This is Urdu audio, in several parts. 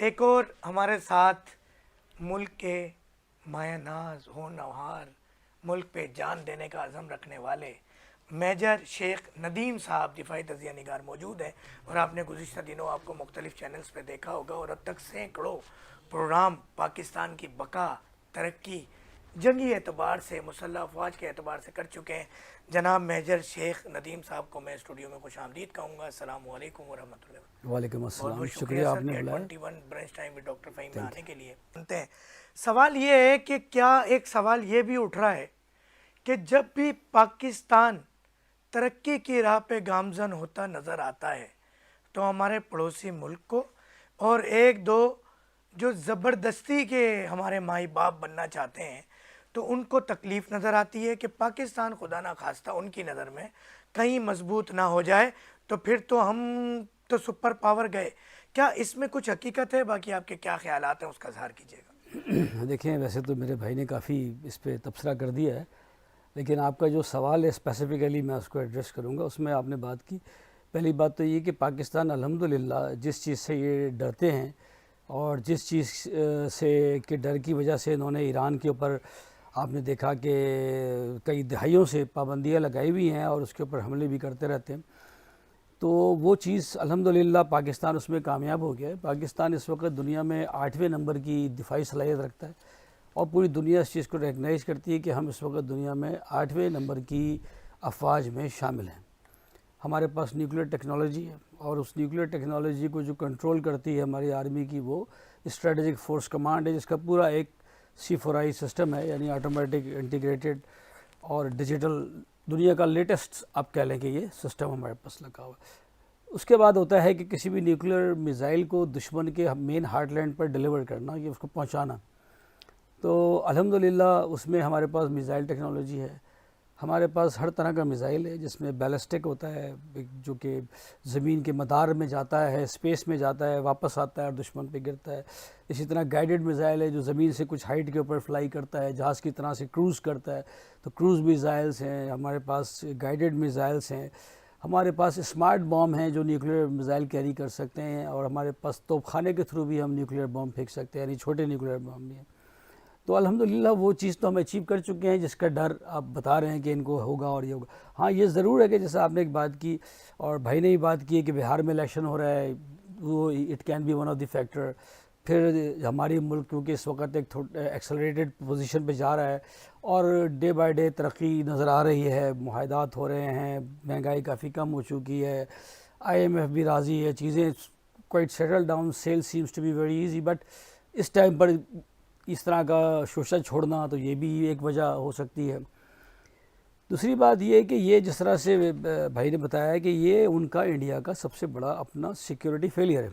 ایک اور ہمارے ساتھ ملک کے مایہ ناز ہونہار ملک پہ جان دینے کا عزم رکھنے والے میجر شیخ ندیم صاحب دفاعی تجزیہ نگار موجود ہیں، اور آپ نے گزشتہ دنوں آپ کو مختلف چینلز پہ دیکھا ہوگا، اور اب تک سینکڑوں پروگرام پاکستان کی بقا، ترقی، جنگی اعتبار سے، مسلح افواج کے اعتبار سے کر چکے ہیں۔ جناب میجر شیخ ندیم صاحب کو میں اسٹوڈیو میں خوش آمدید کہوں گا۔ السلام علیکم ورحمۃ اللہ۔ وعلیکم بہت السلام، بہت شکریہ شکریہ آپ سر نے کہ بلایا۔ 21 brunch time with doctor Fahim میں آنے کے لیے سنتے ہیں۔ سوال یہ ہے کہ کیا ایک سوال یہ بھی اٹھ رہا ہے کہ جب بھی پاکستان ترقی کی راہ پہ گامزن ہوتا نظر آتا ہے تو ہمارے پڑوسی ملک کو اور ایک دو جو زبردستی کے ہمارے مائی باپ بننا چاہتے ہیں تو ان کو تکلیف نظر آتی ہے کہ پاکستان خدا نہ خواستہ ان کی نظر میں کہیں مضبوط نہ ہو جائے تو پھر تو ہم تو سپر پاور گئے۔ کیا اس میں کچھ حقیقت ہے؟ باقی آپ کے کیا خیالات ہیں اس کا اظہار کیجیے گا۔ دیکھیں، ویسے تو میرے بھائی نے کافی اس پہ تبصرہ کر دیا ہے، لیکن آپ کا جو سوال ہے اسپیسیفکلی میں اس کو ایڈریس کروں گا۔ اس میں آپ نے بات کی، پہلی بات تو یہ کہ پاکستان الحمدللہ جس چیز سے یہ ڈرتے ہیں اور جس چیز سے کہ ڈر کی وجہ سے انہوں نے ایران کے اوپر آپ نے دیکھا کہ کئی دہائیوں سے پابندیاں لگائی ہوئی ہیں اور اس کے اوپر حملے بھی کرتے رہتے ہیں، تو وہ چیز الحمدللہ پاکستان اس میں کامیاب ہو گیا ہے۔ پاکستان اس وقت دنیا میں 8ویں نمبر کی دفاعی صلاحیت رکھتا ہے اور پوری دنیا اس چیز کو ریکگنائز کرتی ہے کہ ہم اس وقت دنیا میں 8ویں نمبر کی افواج میں شامل ہیں۔ ہمارے پاس نیوکلیر ٹیکنالوجی ہے اور اس نیوکلیر ٹیکنالوجی کو جو کنٹرول کرتی ہے ہماری آرمی کی وہ اسٹریٹجک فورس کمانڈ ہے، جس کا پورا ایک C4I سسٹم ہے، یعنی آٹومیٹک انٹیگریٹڈ اور ڈیجیٹل، دنیا کا لیٹسٹ آپ کہہ لیں کہ یہ سسٹم ہمارے پاس لگا ہوا ہے۔ اس کے بعد ہوتا ہے کہ کسی بھی نیوکلیر میزائل کو دشمن کے مین ہارٹ لینڈ پر ڈیلیور کرنا، یہ اس کو پہنچانا، تو الحمدللہ اس میں ہمارے پاس میزائل ٹیکنالوجی ہے۔ ہمارے پاس ہر طرح کا میزائل ہے، جس میں بیلسٹک ہوتا ہے جو کہ زمین کے مدار میں جاتا ہے، اسپیس میں جاتا ہے، واپس آتا ہے اور دشمن پہ گرتا ہے۔ اسی طرح گائیڈڈ میزائل ہے جو زمین سے کچھ ہائٹ کے اوپر فلائی کرتا ہے، جہاز کی طرح سے کروز کرتا ہے، تو کروز میزائلز ہیں ہمارے پاس، گائیڈڈ میزائلز ہیں ہمارے پاس، اسمارٹ بام ہیں جو نیوکلیر میزائل کیری کر سکتے ہیں، اور ہمارے پاس توپ خانے کے تھرو بھی ہم نیوکلیر بام پھینک سکتے ہیں، یعنی چھوٹے نیوکلیر بام بھی ہیں۔ تو الحمدللہ وہ چیز تو ہم اچیو کر چکے ہیں جس کا ڈر آپ بتا رہے ہیں کہ ان کو ہوگا اور یہ ہوگا۔ ہاں، یہ ضرور ہے کہ جیسا آپ نے ایک بات کی اور بھائی نے بھی بات کی کہ بہار میں الیکشن ہو رہا ہے، وہ it can be one of the factor. پھر ہماری ملک کیونکہ اس وقت ایک ایکسلریٹڈ پوزیشن پہ جا رہا ہے اور ڈے بائی ڈے ترقی نظر آ رہی ہے، معاہدات ہو رہے ہیں، مہنگائی کافی کم ہو چکی ہے، IMF بھی راضی ہے، چیزیں quite settled down, sale seems to be very easy, but اس ٹائم پر اس طرح کا شوشہ چھوڑنا تو یہ بھی ایک وجہ ہو سکتی ہے۔ دوسری بات یہ ہے کہ یہ جس طرح سے بھائی نے بتایا کہ یہ ان کا انڈیا کا سب سے بڑا اپنا سیکیورٹی فیلئر ہے،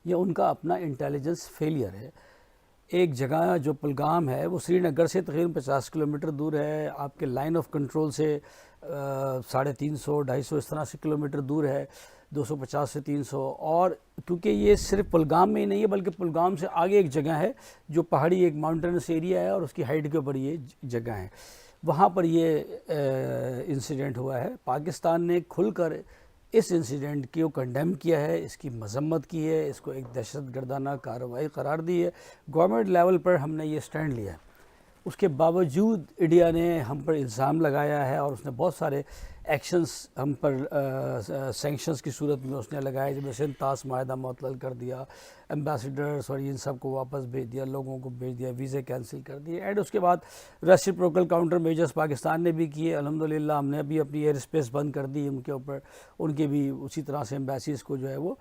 یہ ان کا اپنا انٹیلیجنس فیلئر ہے۔ ایک جگہ جو پلگام ہے وہ سری نگر سے تقریباً 50 کلومیٹر دور ہے، آپ کے لائن آف کنٹرول سے 350 250 اس طرح سے کلومیٹر دور ہے، 250 سے 300، اور کیونکہ یہ صرف پلگام میں ہی نہیں ہے بلکہ پلگام سے آگے ایک جگہ ہے جو پہاڑی ایک ماؤنٹینس ایریا ہے اور اس کی ہائٹ کے اوپر یہ جگہ ہے، وہاں پر یہ انسیڈنٹ ہوا ہے۔ پاکستان نے کھل کر اس انسیڈنٹ کو کنڈیم کیا ہے، اس کی مذمت کی ہے، اس کو ایک دہشت گردانہ کارروائی قرار دی ہے۔ گورنمنٹ لیول پر ہم نے یہ سٹینڈ لیا ہے، اس کے باوجود انڈیا نے ہم پر الزام لگایا ہے اور اس نے بہت سارے ایکشنز ہم پر سینکشنز کی صورت میں اس نے لگائے، جب سے طاس معاہدہ معطل کر دیا، ایمبیسڈرز اور ان سب کو واپس بھیج دیا، لوگوں کو بھیج دیا، ویزے کینسل کر دیے، اینڈ اس کے بعد ریسیپروکل کاؤنٹر میجرز پاکستان نے بھی کیے۔ الحمدللہ ہم نے بھی اپنی ایئر اسپیس بند کر دی ان کے اوپر، ان کے بھی اسی طرح سے ایمبیسیز کو جو ہے وہ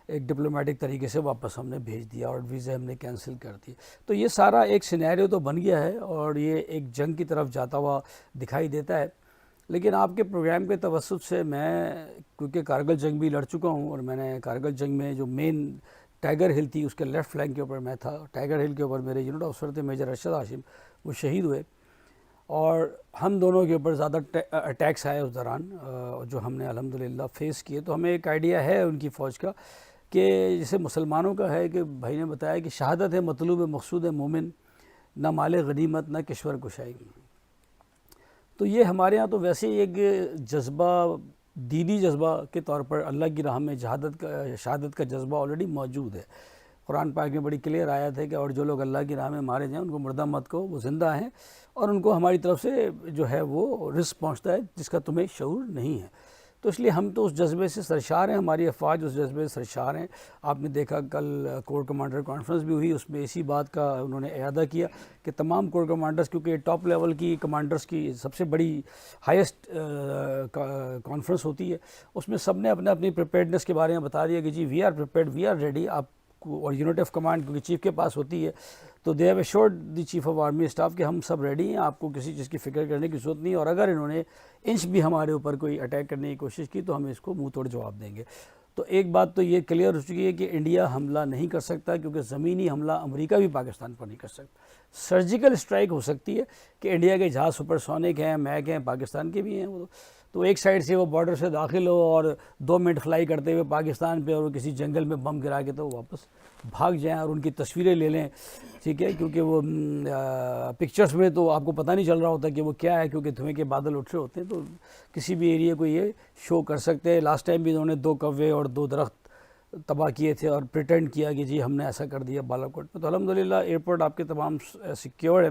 ایک ڈپلومیٹک طریقے سے واپس ہم نے بھیج دیا اور ویزے ہم نے کینسل کر دی۔ تو یہ سارا ایک سینیریو تو بن گیا ہے اور یہ ایک جنگ کی طرف جاتا ہوا دکھائی دیتا ہے۔ لیکن آپ کے پروگرام کے توسط سے میں، کیونکہ کارگل جنگ بھی لڑ چکا ہوں اور میں نے کارگل جنگ میں جو مین ٹائیگر ہل تھی اس کے لیفٹ فلینک کے اوپر میں تھا، ٹائیگر ہل کے اوپر میرے یونٹ افسر تھے میجر ارشد ہاشم، وہ شہید ہوئے، اور ہم دونوں کے اوپر زیادہ اٹیکس آئے اس دوران جو ہم نے الحمدللہ فیس کیے۔ تو ہمیں ایک آئیڈیا ہے ان کی فوج کا کہ جیسے مسلمانوں کا ہے کہ بھائی نے بتایا کہ شہادت ہے مطلوب مقصود مومن، نہ مال غنیمت نہ کشور کشائی۔ تو یہ ہمارے ہاں تو ویسے ہی ایک جذبہ، دینی جذبہ کے طور پر اللہ کی راہ میں شہادت کا جذبہ آلریڈی موجود ہے، قرآن پاک میں بڑی کلیئر آیت ہے کہ اور جو لوگ اللہ کی راہ میں مارے جائیں ان کو مردہ مت کہو، وہ زندہ ہیں اور ان کو ہماری طرف سے جو ہے وہ رزق پہنچتا ہے جس کا تمہیں شعور نہیں ہے۔ تو اس لیے ہم تو اس جذبے سے سرشار ہیں، ہماری افواج اس جذبے سے سرشار ہیں۔ آپ نے دیکھا کل کور کمانڈر کانفرنس بھی ہوئی، اس میں اسی بات کا انہوں نے اعادہ کیا کہ تمام کور کمانڈرز، کیونکہ ٹاپ لیول کی کمانڈرز کی سب سے بڑی ہائیسٹ کانفرنس ہوتی ہے، اس میں سب نے اپنے اپنی پریپیئرڈنس کے بارے میں بتا دیا کہ جی we are prepared, we are ready. آپ کو اور یونٹ آف کمانڈ کیونکہ چیف کے پاس ہوتی ہے تو they have assured the chief of army staff کہ ہم سب ریڈی ہیں، آپ کو کسی چیز کی فکر کرنے کی ضرورت نہیں، اور اگر انہوں نے انچ بھی ہمارے اوپر کوئی اٹیک کرنے کی کوشش کی تو ہم اس کو منہ توڑ جواب دیں گے۔ تو ایک بات تو یہ کلیئر ہو چکی ہے کہ انڈیا حملہ نہیں کر سکتا، کیونکہ زمینی حملہ امریکہ بھی پاکستان پر نہیں کر سکتا۔ سرجیکل اسٹرائک ہو سکتی ہے کہ انڈیا کے جہاز سپر سونک ہیں، میک ہیں، پاکستان کے بھی ہیں، وہ تو ایک سائڈ سے وہ بارڈر سے داخل ہو اور 2 منٹ فلائی کرتے ہوئے پاکستان پہ اور کسی جنگل میں بم گرا کے تو واپس بھاگ جائیں اور ان کی تصویریں لے لیں، ٹھیک ہے، کیونکہ وہ پکچرز میں تو آپ کو پتہ نہیں چل رہا ہوتا کہ وہ کیا ہے، کیونکہ دھوئیں کے بادل اٹھ رہے ہوتے ہیں، تو کسی بھی ایریا کو یہ شو کر سکتے ہیں۔ لاسٹ ٹائم بھی انہوں نے 2 کوے اور 2 درخت تباہ کیے تھے اور پریٹینڈ کیا کہ جی ہم نے ایسا کر دیا بالا کوٹ میں۔ تو الحمدللہ ایئرپورٹ آپ کے تمام سیکیور ہیں،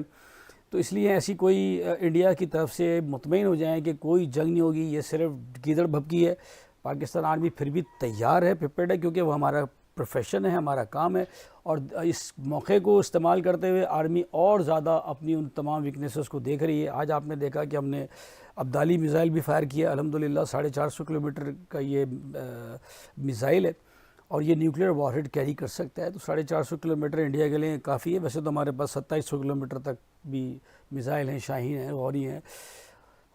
تو اس لیے ایسی کوئی انڈیا کی طرف سے مطمئن ہو جائیں کہ کوئی جنگ نہیں ہوگی، یہ صرف گیدڑ بھبکی ہے۔ پاکستان آرمی پھر بھی تیار ہے، پریپیئرڈ ہے، کیونکہ وہ ہمارا پروفیشن ہے، ہمارا کام ہے، اور اس موقع کو استعمال کرتے ہوئے آرمی اور زیادہ اپنی ان تمام ویکنیسز کو دیکھ رہی ہے۔ آج آپ نے دیکھا کہ ہم نے عبدالی میزائل بھی فائر کیا، الحمدللہ 450 کلومیٹر کا یہ میزائل ہے اور یہ نیوکلیئر وار ہیڈ کیری کر سکتا ہے، تو 450 کلومیٹر انڈیا کے لیے کافی ہے۔ ویسے تو ہمارے پاس 2700 کلومیٹر تک بھی میزائل ہیں، شاہین ہیں، غوری ہیں،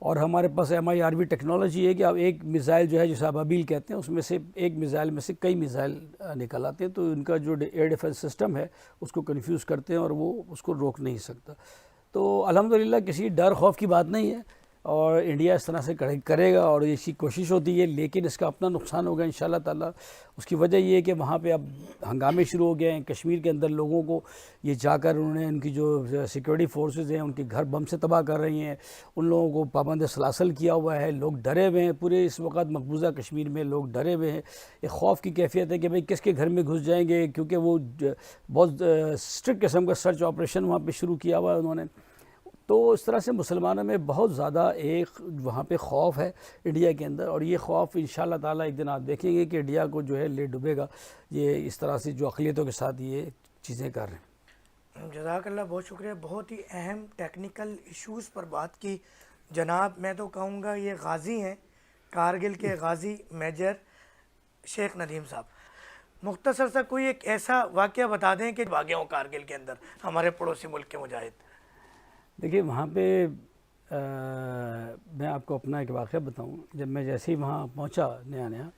اور ہمارے پاس MIRV ٹیکنالوجی ہے کہ آپ ایک میزائل جو ہے جسے ابابیل کہتے ہیں، اس میں سے ایک میزائل میں سے کئی میزائل نکل آتے ہیں، تو ان کا جو ایئر ڈیفنس سسٹم ہے اس کو کنفیوز کرتے ہیں اور وہ اس کو روک نہیں سکتا۔ تو الحمدللہ کسی ڈر خوف کی بات نہیں ہے، اور انڈیا اس طرح سے کرے گا اور اس کی کوشش ہوتی ہے، لیکن اس کا اپنا نقصان ہوگا انشاءاللہ تعالیٰ۔ اس کی وجہ یہ ہے کہ وہاں پہ اب ہنگامے شروع ہو گئے ہیں، کشمیر کے اندر لوگوں کو یہ جا کر انہوں نے ان کی جو سیکورٹی فورسز ہیں ان کے گھر بم سے تباہ کر رہی ہیں، ان لوگوں کو پابند سلاسل کیا ہوا ہے، لوگ ڈرے ہوئے ہیں، پورے اس وقت مقبوضہ کشمیر میں لوگ ڈرے ہوئے ہیں، ایک خوف کی کیفیت ہے کہ بھئی کس کے گھر میں گھس جائیں گے، کیونکہ وہ بہت اسٹرکٹ قسم کا سرچ آپریشن وہاں پہ شروع کیا ہوا ہے انہوں نے۔ تو اس طرح سے مسلمانوں میں بہت زیادہ ایک وہاں پہ خوف ہے انڈیا کے اندر، اور یہ خوف انشاءاللہ تعالیٰ ایک دن آپ دیکھیں گے کہ انڈیا کو جو ہے لے ڈوبے گا، یہ اس طرح سے جو اقلیتوں کے ساتھ یہ چیزیں کر رہے ہیں۔ جزاک اللہ، بہت شکریہ، بہت ہی اہم ٹیکنیکل ایشوز پر بات کی جناب۔ میں تو کہوں گا یہ غازی ہیں، کارگل کے غازی میجر شیخ ندیم صاحب۔ مختصر سا کوئی ایک ایسا واقعہ بتا دیں کہ واقعہ ہوں کارگل کے اندر ہمارے پڑوسی ملک کے مجاہد۔ دیکھیے وہاں پہ میں آپ کو اپنا ایک واقعہ بتاؤں، جب میں جیسے ہی وہاں پہنچا نیا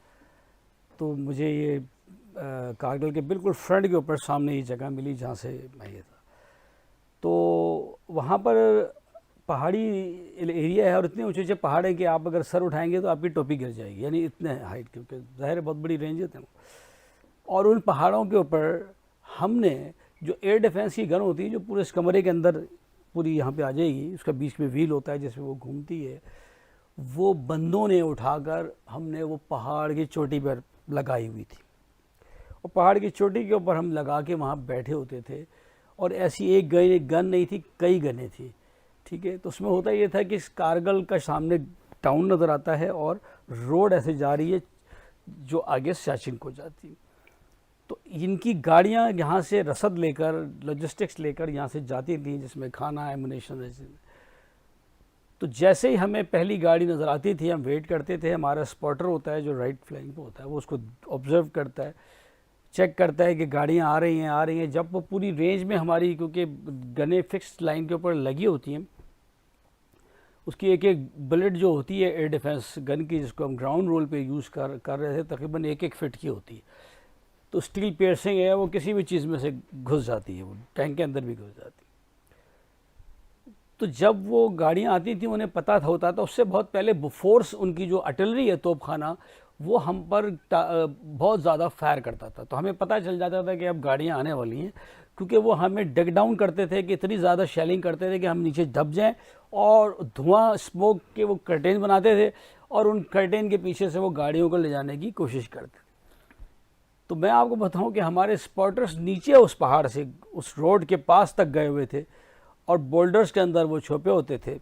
تو مجھے یہ کارگل کے بالکل فرنٹ کے اوپر سامنے یہ جگہ ملی جہاں سے میں یہ تھا، تو وہاں پر پہاڑی ایریا ہے اور اتنے اونچے اونچے پہاڑ ہیں کہ آپ اگر سر اٹھائیں گے تو آپ کی ٹوپی گر جائے گی، یعنی اتنے ہائٹ، کیونکہ ظاہر ہے بہت بڑی رینجز ہیں، اور ان پہاڑوں کے اوپر ہم نے جو ایئر ڈیفنس کی گن ہوتی ہے جو پورے اس کمرے کے اندر پوری یہاں پہ آ جائے گی، اس کا بیچ میں ویل ہوتا ہے جس میں وہ گھومتی ہے، وہ بندوں نے اٹھا کر ہم نے وہ پہاڑ کی چوٹی پر لگائی ہوئی تھی، اور پہاڑ کی چوٹی کے اوپر ہم لگا کے وہاں بیٹھے ہوتے تھے، اور ایسی ایک گن نہیں تھی، کئی گنیں تھیں، ٹھیک ہے۔ تو اس میں ہوتا یہ تھا کہ اس کارگل کا سامنے ٹاؤن نظر آتا ہے اور روڈ ایسے جا رہی ہے جو آگے سیاچن کو جاتی ہے، تو ان کی گاڑیاں یہاں سے رسد لے کر، لاجسٹکس لے کر یہاں سے جاتی تھیں، جس میں کھانا، ایمونیشن، تو جیسے ہی ہمیں پہلی گاڑی نظر آتی تھی ہم ویٹ کرتے تھے، ہمارا اسپاٹر ہوتا ہے جو رائٹ فلینک پہ ہوتا ہے، وہ اس کو آبزرو کرتا ہے، چیک کرتا ہے کہ گاڑیاں آ رہی ہیں، جب وہ پوری رینج میں ہماری، کیونکہ گنیں فکس لائن کے اوپر لگی ہوتی ہیں، اس کی ایک ایک بلٹ جو ہوتی ہے ایئر ڈیفنس گن کی، جس کو ہم گراؤنڈ رول پہ یوز کر رہے تھے، تقریباً 1 فٹ کی ہوتی ہے، تو اسٹیل پیئرسنگ ہے، وہ کسی بھی چیز میں سے گھس جاتی ہے، وہ ٹینک کے اندر بھی گھس جاتی ہے۔ تو جب وہ گاڑیاں آتی تھیں انہیں پتہ ہوتا تھا اس سے بہت پہلے فورس، ان کی جو آرٹلری ہے توپ خانہ، وہ ہم پر بہت زیادہ فائر کرتا تھا، تو ہمیں پتہ چل جاتا تھا کہ اب گاڑیاں آنے والی ہیں، کیونکہ وہ ہمیں ڈگ ڈاؤن کرتے تھے کہ اتنی زیادہ شیلنگ کرتے تھے کہ ہم نیچے دب جائیں، اور دھواں اسموک کے وہ کرٹین بناتے تھے، اور ان کرٹین کے پیچھے سے وہ گاڑیوں کو لے جانے کی کوشش کرتے تھے۔ تو میں آپ کو بتاؤں کہ ہمارے اسپاٹرز نیچے اس پہاڑ سے اس روڈ کے پاس تک گئے ہوئے تھے اور بولڈرز کے اندر وہ چھپے ہوتے تھے،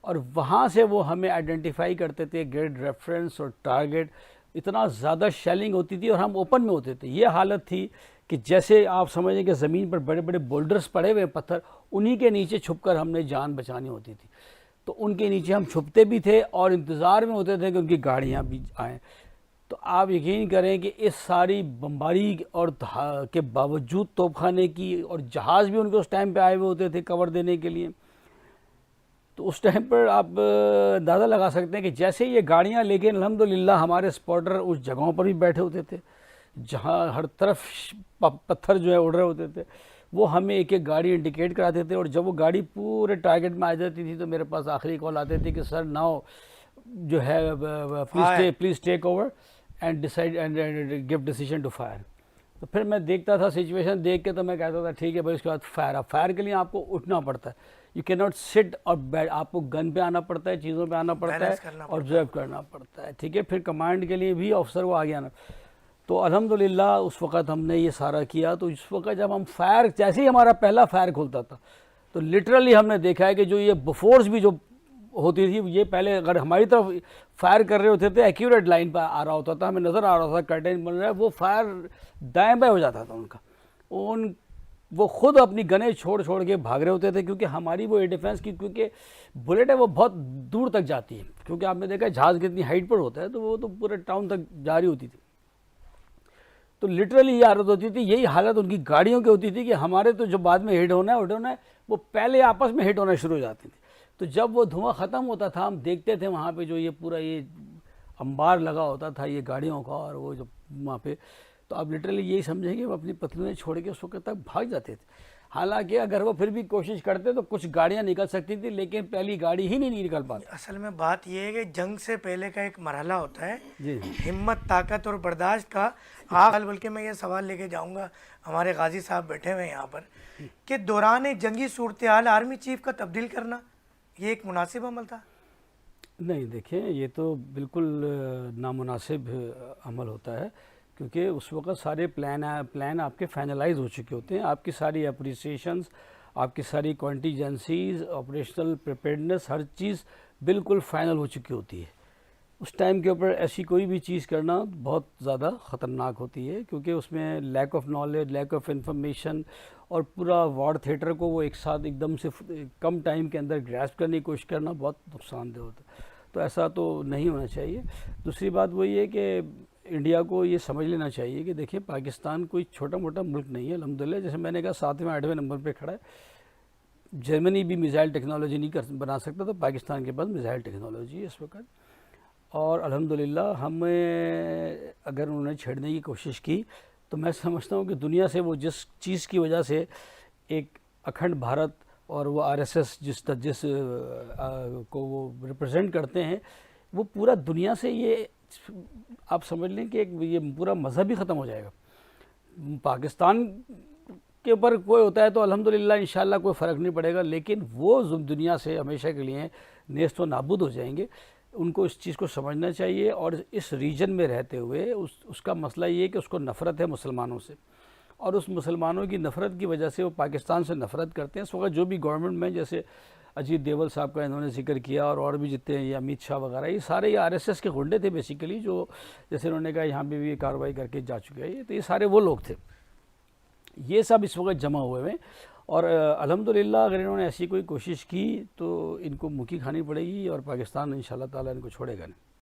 اور وہاں سے وہ ہمیں آئیڈینٹیفائی کرتے تھے گریڈ ریفرنس اور ٹارگٹ. اتنا زیادہ شیلنگ ہوتی تھی اور ہم اوپن میں ہوتے تھے. یہ حالت تھی کہ جیسے آپ سمجھیں کہ زمین پر بڑے بڑے بولڈرز پڑے ہوئے پتھر، انہی کے نیچے چھپ کر ہم نے جان بچانی ہوتی تھی. تو ان کے نیچے ہم چھپتے بھی تھے اور انتظار میں ہوتے تھے کہ ان کی گاڑیاں بھی آئیں. تو آپ یقین کریں کہ اس ساری بمباری اور کے باوجود توپ خانے کی، اور جہاز بھی ان کے اس ٹائم پہ آئے ہوئے ہوتے تھے کور دینے کے لیے. تو اس ٹائم پر آپ اندازہ لگا سکتے ہیں کہ جیسے یہ گاڑیاں، لیکن الحمدللہ ہمارے اسپاٹر اس جگہوں پر بھی بیٹھے ہوتے تھے جہاں ہر طرف پتھر جو ہے اڑ رہے ہوتے تھے. وہ ہمیں ایک ایک گاڑی انڈیکیٹ کراتے تھے، اور جب وہ گاڑی پورے ٹارگٹ میں آ جاتی تھی تو میرے پاس آخری کال آتی تھی کہ سر ناؤ جو ہے please take over and decide and give decision to fire. تو پھر میں دیکھتا تھا سچویشن دیکھ کے، تو میں کہتا تھا ٹھیک ہے بھائی، اس کے بعد فائر. اب فائر کے لیے آپ کو اٹھنا پڑتا ہے، یو کی ناٹ سٹ اور بیٹھ، آپ کو گن پہ آنا پڑتا ہے، چیزوں پہ آنا پڑتا ہے، آبزرو کرنا پڑتا ہے. ٹھیک ہے، پھر کمانڈ کے لیے بھی آفیسر کو آگے آنا. تو الحمدللہ اس وقت ہم نے یہ سارا کیا. تو اس وقت جب ہم فائر، جیسے ہی ہمارا پہلا فائر کھولتا تھا تو لٹرلی ہم نے دیکھا ہے کہ جو یہ بفورس بھی جو ہوتی تھی، یہ پہلے اگر ہماری طرف فائر کر رہے ہوتے تھے ایکیوریٹ لائن پہ آ رہا ہوتا تھا، ہمیں نظر آ رہا تھا کرٹین بن رہا ہے، وہ فائر دائیں بائیں ہو جاتا تھا ان کا. وہ خود اپنی گنیں چھوڑ چھوڑ کے بھاگ رہے ہوتے تھے، کیونکہ ہماری وہ ایئر ڈیفینس کی، کیونکہ بلٹ ہے وہ بہت دور تک جاتی ہے، کیونکہ آپ نے دیکھا جہاز کتنی ہائٹ پر ہوتا ہے تو وہ تو پورے ٹاؤن تک جاری ہوتی تھی. تو لٹرلی یہ حالت ہوتی تھی، یہی حالت ان کی گاڑیوں کی ہوتی تھی کہ ہمارے تو جو بعد میں ہٹ ہونا ہے وہ پہلے آپس میں ہٹ ہونا شروع ہو جاتی تھی. تو جب وہ دھواں ختم ہوتا تھا ہم دیکھتے تھے وہاں پہ جو یہ پورا یہ انبار لگا ہوتا تھا یہ گاڑیوں کا، اور وہ جو وہاں پہ، تو آپ لٹرلی یہی سمجھیں کہ وہ اپنی پتلونیں چھوڑ کے اس وقت تک بھاگ جاتے تھے. حالانکہ اگر وہ پھر بھی کوشش کرتے تو کچھ گاڑیاں نکل سکتی تھی، لیکن پہلی گاڑی ہی نہیں نکل پاتی. اصل میں بات یہ ہے کہ جنگ سے پہلے کا ایک مرحلہ ہوتا ہے جی ہمت، طاقت اور برداشت کا. بلکہ میں یہ سوال لے کے جاؤں گا، ہمارے غازی صاحب بیٹھے ہوئے ہیں یہاں پر، کہ دوران جنگی صورتحال آرمی چیف کا تبدیل کرنا یہ ایک مناسب عمل تھا؟ نہیں، دیکھیں یہ تو بالکل نامناسب عمل ہوتا ہے، کیونکہ اس وقت سارے پلان آپ کے فائنلائز ہو چکے ہوتے ہیں. آپ کی ساری اپریسیشنز، آپ کی ساری کوانٹیجنسیز، آپریشنل پریپیئرڈنس، ہر چیز بالکل فائنل ہو چکی ہوتی ہے. اس ٹائم کے اوپر ایسی کوئی بھی چیز کرنا بہت زیادہ خطرناک ہوتی ہے، کیونکہ اس میں lack of knowledge, lack of information, اور پورا وار تھیٹر کو وہ ایک ساتھ ایک دم سے کم ٹائم کے اندر گریسپ کرنے کی کوشش کرنا بہت نقصان دہ ہوتا ہے. تو ایسا تو نہیں ہونا چاہیے. دوسری بات وہ یہ ہے کہ انڈیا کو یہ سمجھ لینا چاہیے کہ دیکھیں پاکستان کوئی چھوٹا موٹا ملک نہیں ہے. الحمدللہ جیسے میں نے کہا 7ویں 8ویں نمبر پہ کھڑا ہے. جرمنی بھی میزائل ٹیکنالوجی نہیں بنا سکتا، تو پاکستان کے پاس میزائل ٹیکنالوجی ہے اس وقت. اور الحمدللہ ہمیں اگر انہوں نے چھیڑنے کی کوشش کی تو میں سمجھتا ہوں کہ دنیا سے وہ جس چیز کی وجہ سے ایک اکھنڈ بھارت اور وہ RSS جس کو وہ ریپرزینٹ کرتے ہیں، وہ پورا دنیا سے یہ آپ سمجھ لیں کہ یہ پورا مذہب ہی ختم ہو جائے گا. پاکستان کے اوپر کوئی ہوتا ہے تو الحمدللہ انشاءاللہ کوئی فرق نہیں پڑے گا، لیکن وہ دنیا سے ہمیشہ کے لیے نیست و نابود ہو جائیں گے. ان کو اس چیز کو سمجھنا چاہیے. اور اس ریجن میں رہتے ہوئے اس کا مسئلہ یہ ہے کہ اس کو نفرت ہے مسلمانوں سے، اور اس مسلمانوں کی نفرت کی وجہ سے وہ پاکستان سے نفرت کرتے ہیں. اس وقت جو بھی گورنمنٹ میں، جیسے اجیت دیول صاحب کا انہوں نے ذکر کیا، اور بھی جتنے ہیں، یہ امیت شاہ وغیرہ، یہ سارے یہ RSS کے غنڈے تھے بیسیکلی، جو جیسے انہوں نے کہا یہاں پہ بھی یہ کارروائی کر کے جا چکے ہیں. تو یہ سارے وہ لوگ تھے، یہ سب اس وقت جمع ہوئے ہیں. اور الحمدللہ اگر انہوں نے ایسی کوئی کوشش کی تو ان کو مکی کھانی پڑے گی، اور پاکستان انشاءاللہ تعالیٰ ان کو چھوڑے گا نہیں.